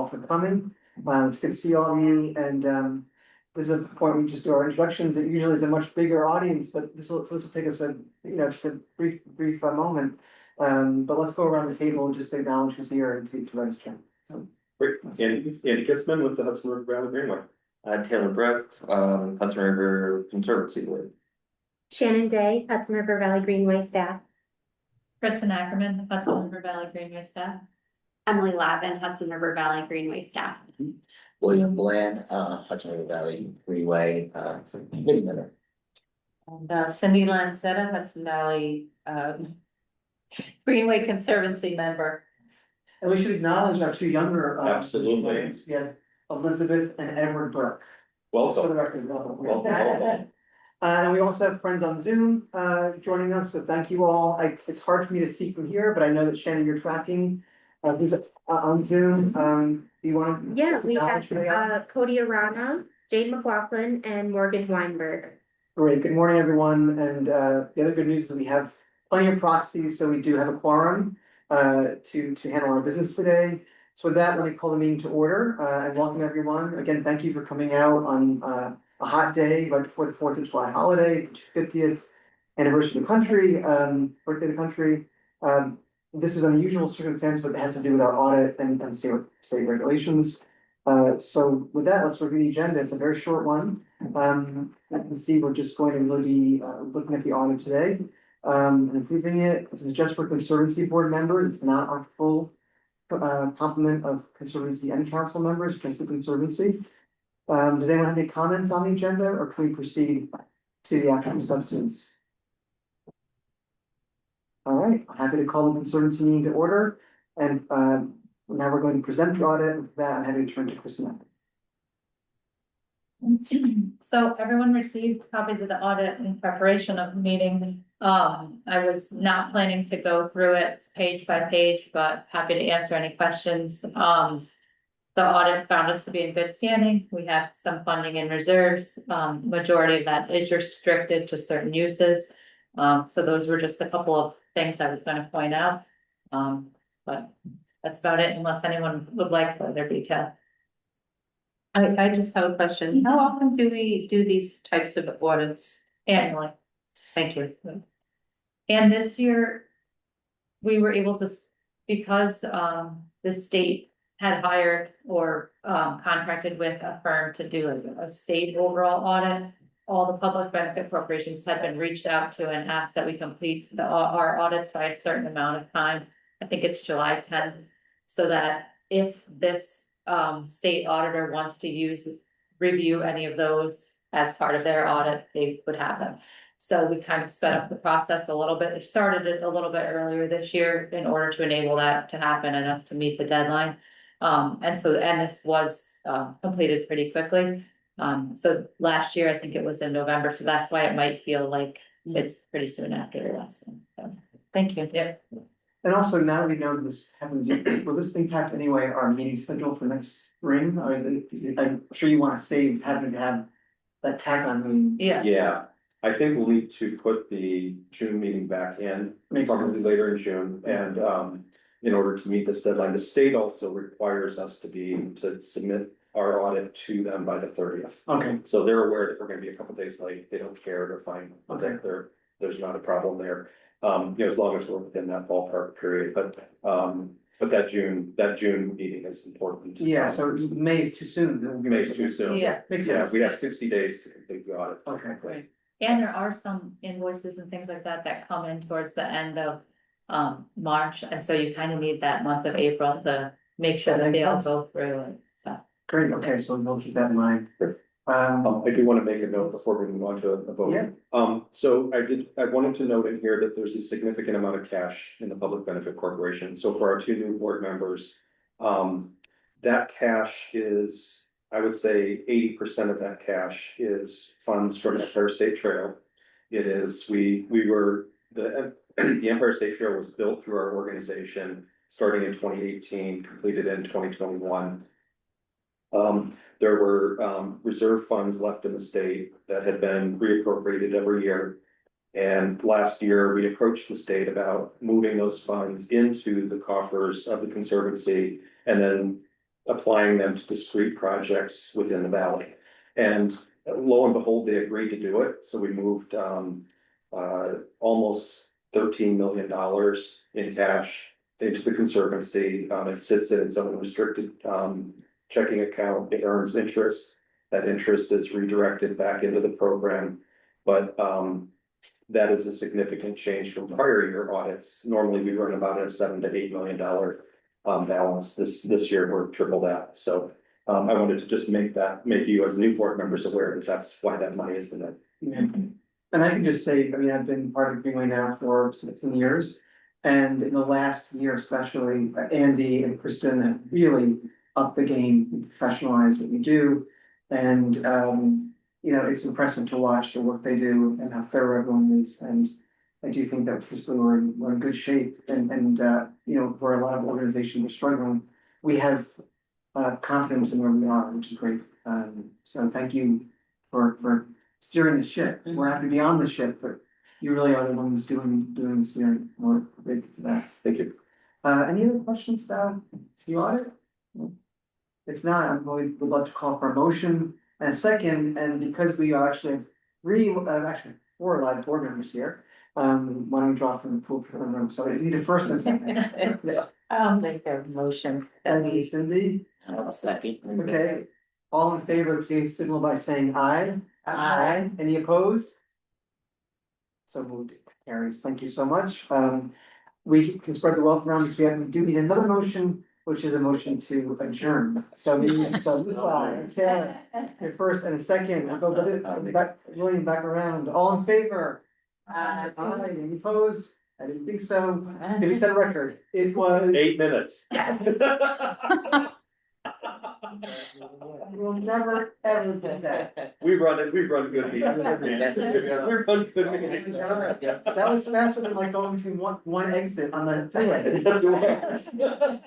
all for coming. It's good to see all of you, and this is a point we just do our introductions. It usually is a much bigger audience, but this will take us just a brief moment. But let's go around the table and just acknowledge who's here and to register. So, Great. Andy Kitzman with the Hudson River Valley Greenway. Taylor Brook, Hudson River Conservancy Board. Shannon Day, Hudson River Valley Greenway staff. Kristen Ackerman, Hudson River Valley Greenway staff. Emily Lavin, Hudson River Valley Greenway staff. William Bland, Hudson River Valley Greenway, committee member. And Cindy Lancetta, Hudson Valley Greenway Conservancy member. and we should acknowledge our two younger. Absolutely. audience. We have Elizabeth and Edward Burke. For the Welcome. record, welcome. Welcome. And we also have friends on Zoom joining us, so thank you all. It's hard for me to see from here, but I know that Shannon, you're tracking who's on Zoom. Do you want to? Yeah, we have Cody Arana, Jade McLaughlin, and Morgan Weinberg. Great, good morning, everyone, and the other good news is we have plenty of proxies, so we do have a quorum to handle our business today. So with that, let me call the meeting to order and welcome everyone. Again, thank you for coming out on a hot day right before the 4th of July holiday, the 50th anniversary of the country, birthday of the country. This is an unusual circumstance, but it has to do with our audit and state regulations. So with that, let's review the agenda. It's a very short one. I can see we're just going to really be looking at the audit today. And improving it. This is just for Conservancy board members. It's not our full complement of Conservancy and council members, just the Conservancy. Does anyone have any comments on the agenda, or can we proceed to the actual substance? All right, I'm happy to call the Conservancy meeting to order, and now we're going to present the audit. With that, I'm happy to turn to Kristen. So everyone received copies of the audit in preparation of the meeting. I was not planning to go through it page by page, but happy to answer any questions. The audit found us to be in good standing. We have some funding in reserves. Majority of that is restricted to certain uses. So those were just a couple of things I was going to point out. But that's about it, unless anyone would like further detail. I just have a question. How often do we do these types of audits? Annually. Thank you. And this year, we were able to, because the state had hired or contracted with a firm to do a state overall audit. All the public benefit corporations had been reached out to and asked that we complete our audits by a certain amount of time. I think it's July 10th, so that if this state auditor wants to review any of those as part of their audit, they would have them. So we kind of sped up the process a little bit. It started it a little bit earlier this year in order to enable that to happen and us to meet the deadline. And this was completed pretty quickly. So last year, I think it was in November, so that's why it might feel like it's pretty soon after the last one. So, Thank you. yeah. And also, now we know this happens, will this impact anyway our meeting schedule for next spring? Or I'm sure you want to save having to have that tack on meeting. Yeah. Yeah, I think we'll need to put the June meeting back in, Makes probably sense. later in June, and in order to meet this deadline, the state also requires us to submit our audit to them by the 30th. Okay, So they're aware that we're gonna be a couple days late. They don't care, they're fine. Okay. There's not a problem there. As long as we're within that ballpark period, but that June meeting is important. yeah, so May is too soon. May is too soon. Yeah. Makes Yeah, sense. we have 60 days to complete the audit. Okay, Right. And there are some invoices and things like that come in towards the end of March, and so you kind of need that month of April to make sure that they all go through and so. great, okay, so we'll keep that in mind. I do want to make a note before we move on to a vote. Yeah. So I wanted to note in here that there's a significant amount of cash in the Public Benefit Corporation. So for our two new board members, that cash is, I would say 80% of that cash is funds from Empire State Trail. It is, the Empire State Trail was built through our organization, starting in 2018, completed in 2021. There were reserve funds left in the state that had been reappropriated every year. And last year, we approached the state about moving those funds into the coffers of the Conservancy and then applying them to discrete projects within the valley. And lo and behold, they agreed to do it, so we moved almost $13 million in cash into the Conservancy. It sits in its own restricted checking account, it earns interest. That interest is redirected back into the program, but that is a significant change from prior year audits. Normally, we run about a $7 to $8 million balance. This year, we're triple that, so I wanted to just make you as new board members aware that that's why that money is in it. Yeah. And I can just say, I mean, I've been part of Greenway now for 16 years. And in the last year especially, Andy and Kristen have really upped the game, professionalized what we do. And, you know, it's impressive to watch the work they do and how thorough everyone is. And I do think that fiscally we're in good shape and, you know, where a lot of organizations are struggling, we have confidence in where we are, which is great. So thank you for steering the ship. We're happy to be on the ship, but you really are the ones doing the steering. We're grateful for that. Thank you. Any other questions about the audit? If not, would love to call for a motion and a second, and because we are actually actually 4 live board members here. Why don't we draw from the pool for the room? So we need a first and a second. I'll make a motion. Thank you, Cindy. I'll second. Okay, all in favor, please signal by saying aye. Aye. Any opposed? So moved, carries. Thank you so much. We can spread the wealth around because we do need another motion, which is a motion to adjourn. So this side, Taylor, your first and a second. I'll go back, William, back around. All in favor? Aye. Any opposed? I didn't think so. Did we set a record? It was. 8 minutes. Yes. We'll never, ever get that. We run good meetings. We run good meetings. That was faster than like going between one exit on the freeway. That's what-